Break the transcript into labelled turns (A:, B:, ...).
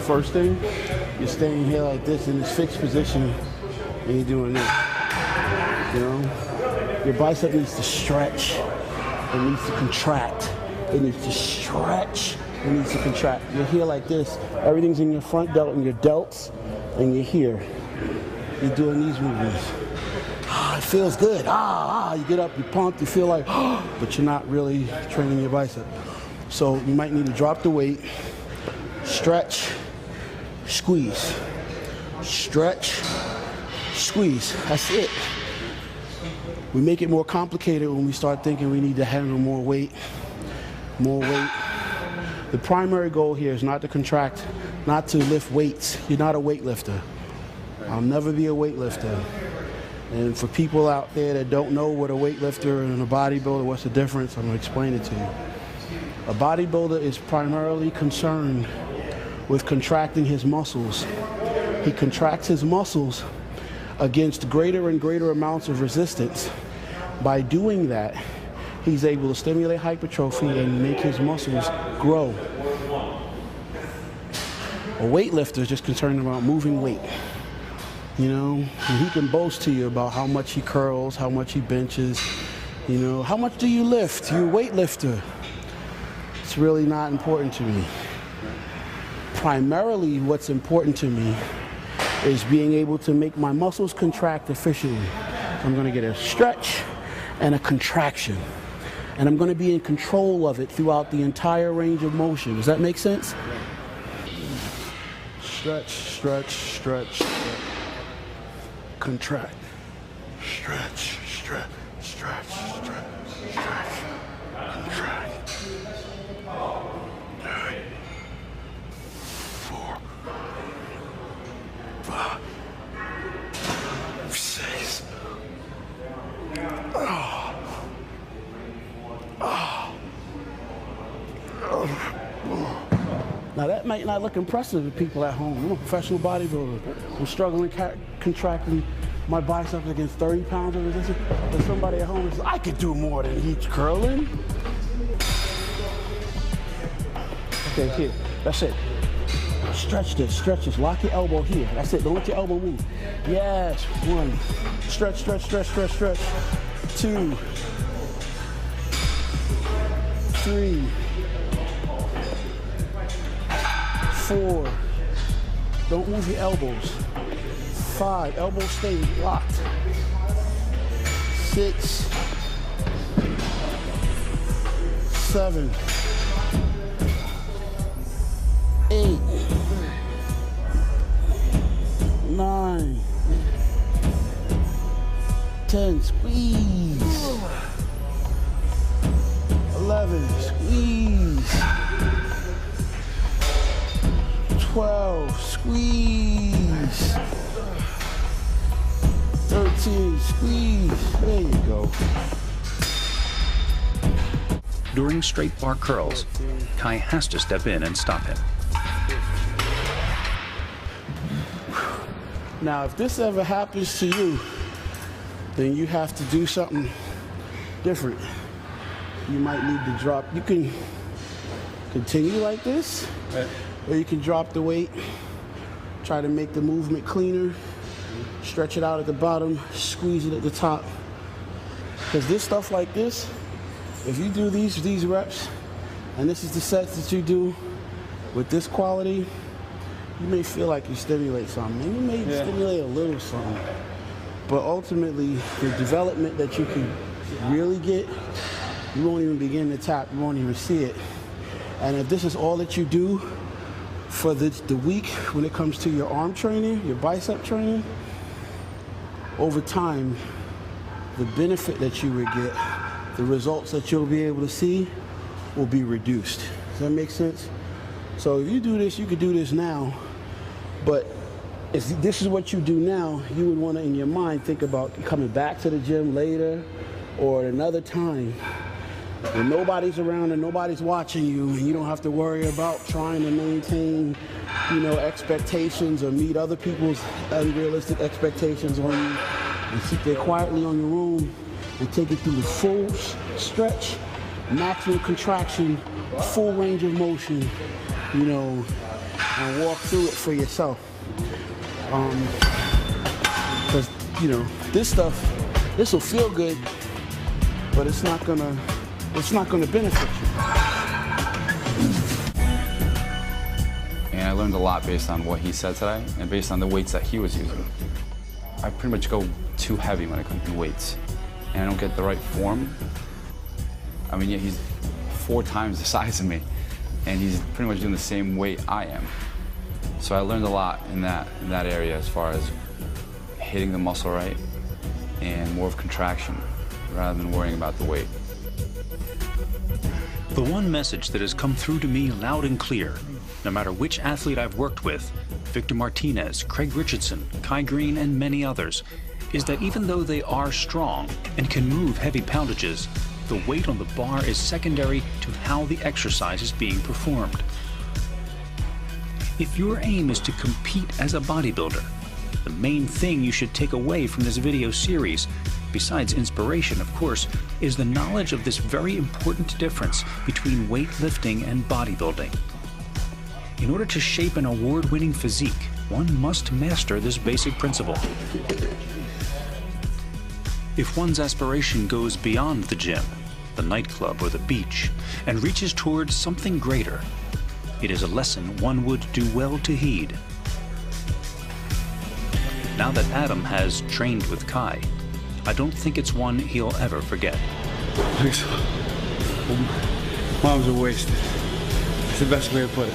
A: first thing, you're staying here like this in this fixed position, and you're doing this. You know, your bicep needs to stretch. It needs to contract. It needs to stretch. It needs to contract. You're here like this. Everything's in your front delt and your delts, and you're here. You're doing these movements. It feels good. You get up, you pump, you feel like, but you're not really training your bicep. So you might need to drop the weight, stretch, squeeze. Stretch, squeeze. That's it. We make it more complicated when we start thinking we need to handle more weight. More weight. The primary goal here is not to contract, not to lift weights. You're not a weightlifter. I'll never be a weightlifter. And for people out there that don't know what a weightlifter and a bodybuilder, what's the difference, I'm going to explain it to you. A bodybuilder is primarily concerned with contracting his muscles. He contracts his muscles against greater and greater amounts of resistance. By doing that, he's able to stimulate hypertrophy and make his muscles grow. A weightlifter is just concerned about moving weight. You know, and he can boast to you about how much he curls, how much he benches, you know, how much do you lift? You're a weightlifter. It's really not important to me. Primarily what's important to me is being able to make my muscles contract efficiently. I'm going to get a stretch and a contraction. And I'm going to be in control of it throughout the entire range of motion. Does that make sense? Stretch, stretch, stretch, stretch. Contract. Stretch, stretch, stretch, stretch, stretch. Contract. 4, 5, 6. Now that might not look impressive to people at home. I'm a professional bodybuilder. I'm struggling contracting my biceps against 30 pounds of resistance. There's somebody at home says, I could do more than he's curling. Okay, here, that's it. Stretch this, lock your elbow here. That's it, don't let your elbow move. Yes, 1. Stretch, stretch, stretch, stretch, stretch. 2. 3. 4. Don't move your elbows. 5. Elbows stay locked. 6. 7. 8. 9. 10. Squeeze. 11. Squeeze. 12, squeeze. 13, squeeze. There you go.
B: During straight bar curls, Kai has to step in and stop him.
A: Now, if this ever happens to you, then you have to do something different. You might need to drop. You can continue like this. Or you can drop the weight, try to make the movement cleaner, stretch it out at the bottom, squeeze it at the top. Because this stuff like this, if you do these reps, and this is the sets that you do with this quality, you may feel like you stimulate something. And you may stimulate a little something. But ultimately, the development that you can really get, you won't even begin to tap, you won't even see it. And if this is all that you do, for the week when it comes to your arm training, your bicep training, over time, the benefit that you would get, the results that you'll be able to see will be reduced. Does that make sense? So if you do this, you could do this now, but if this is what you do now, you would want to, in your mind, think about coming back to the gym later or at another time when nobody's around and nobody's watching you, and you don't have to worry about trying to maintain, you know, expectations or meet other people's unrealistic expectations on you. And sit there quietly on your room and take it through the full stretch, maximum contraction, full range of motion, you know, and walk through it for yourself. Because, you know, this stuff, this will feel good, but it's not gonna benefit you.
C: And I learned a lot based on what he said today and based on the weights that he was using. I pretty much go too heavy when it comes to weights, and I don't get the right form. I mean, yeah, he's 4 times the size of me, and he's pretty much doing the same weight I am. So I learned a lot in that area as far as hitting the muscle right and more of contraction rather than worrying about the weight.
B: The one message that has come through to me loud and clear, no matter which athlete I've worked with, Victor Martinez, Craig Richardson, Kai Greene, and many others, is that even though they are strong and can move heavy poundages, the weight on the bar is secondary to how the exercise is being performed. If your aim is to compete as a bodybuilder, the main thing you should take away from this video series, besides inspiration, of course, is the knowledge of this very important difference between weightlifting and bodybuilding. In order to shape an award-winning physique, one must master this basic principle. If one's aspiration goes beyond the gym, the nightclub, or the beach, and reaches towards something greater, it is a lesson one would do well to heed. Now that Adam has trained with Kai, I don't think it's one he'll ever forget.
D: Mom's a waste. It's the best way to put it.